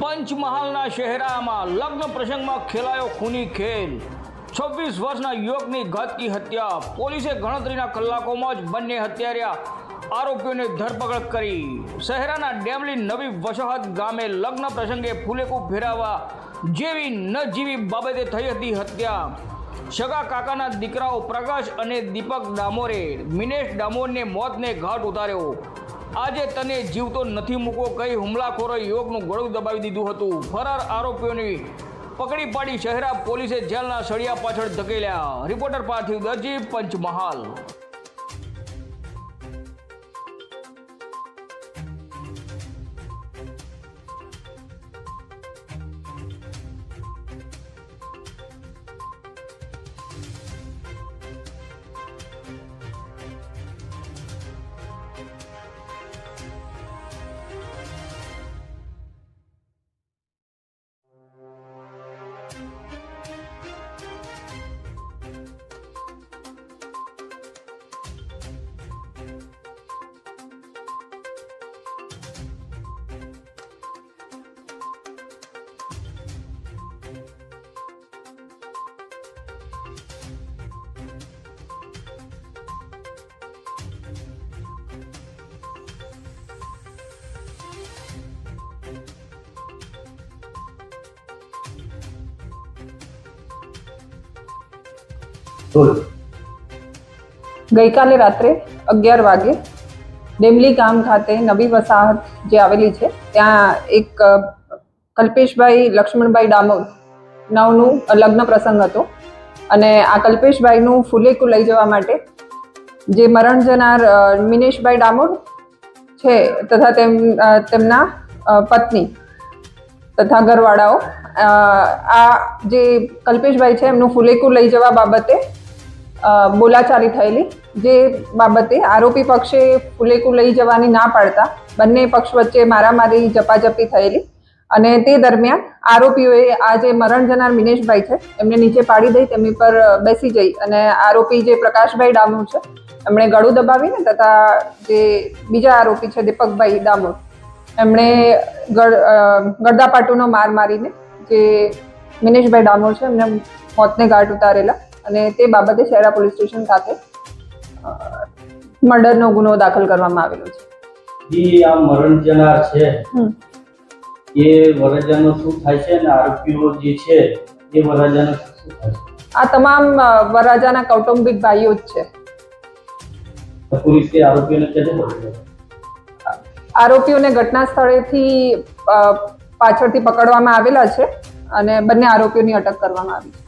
પંચમહાલના શહેરામાં લગ્ન પ્રસંગમાં ખેલાયો ખૂની ખેલ। 26 વર્ષના યુવકની ઘાતકી હત્યા। પોલીસે ગણતરીના કલાકોમાં જ બંને હત્યારા આરોપીઓની ધરપકડ કરી। શહેરાના ડેમલી નવી વસાહત ગામે લગ્ન પ્રસંગે ફુલેકું ફેરવવા જેવી ન જીવી બાબતે થઈ હતી હત્યા। સગા કાકાના દીકરાઓ પ્રકાશ અને દીપક ડામોરે મિનેશ ડામોરને મોતને ઘાટ ઉતાર્યો। આજે તને જીવતો નથી મૂકો કહી હુમલાખોરોએ યુવકનું ગળું દબાવી દીધું હતું। ફરાર આરોપીઓની પકડી પાડી શહેરા પોલીસે જેલના સળિયા પાછળ ધકેલ્યા। રિપોર્ટર પાર્થિવ દરજી, પંચમહાલ। ગઈકાલે રાત્રે 11 વાગે ડેમલી ગામ ખાતે નવી વસાહત જે આવેલી છે ત્યાં એક કલ્પેશભાઈ લક્ષ્મણભાઈ ડામોર નામનું લગ્ન પ્રસંગ હતો અને આ કલ્પેશભાઈનું ફુલેકું લઈ જવા માટે જે મરણ જનાર મિનેશભાઈ ડામોર છે તથા તેમના પત્ની તથા ઘરવાળાઓ આ જે કલ્પેશભાઈ છે એમનું ફુલેકું લઈ જવા બાબતે બોલાચાલી થયેલી, જે બાબતે આરોપી પક્ષે ફુલેકું લઈ જવાની ના પાડતા બંને પક્ષ વચ્ચે મારામારી ઝપાઝપી થયેલી અને તે દરમિયાન આરોપીઓએ આ જે મરણ જનાર મિનેશભાઈ છે એમને નીચે પાડી દઈ તેમની પર બેસી જઈ અને આરોપી જે પ્રકાશભાઈ ડામોર છે એમણે ગળું દબાવીને તથા જે બીજા આરોપી છે દીપકભાઈ ડામોર એમણે ગળદાપાટુનો માર મારીને જે મિનેશભાઈ ડામોર છે એમને મોતને ઘાટ ઉતારેલા અને તે બાબતે શહેરા પોલીસ સ્ટેશન ખાતે મર્ડરનો ગુનો દાખલ કરવામાં આવેલો છે। આ મરણ જનાર છે એ વરરાજાનો શું થાય છે અને આરોપીઓ જે છે એ વરરાજાનો શું થાય છે? આ તમામ વરરાજાના કૌટુંબિક ભાઈઓ જ છે। પોલીસે આરોપીઓને ક્યારે પકડ્યા? આરોપીઓને ઘટના સ્થળેથી પાછળથી પકડવામાં આવેલા છે અને બંને આરોપીઓની અટક કરવામાં આવી છે।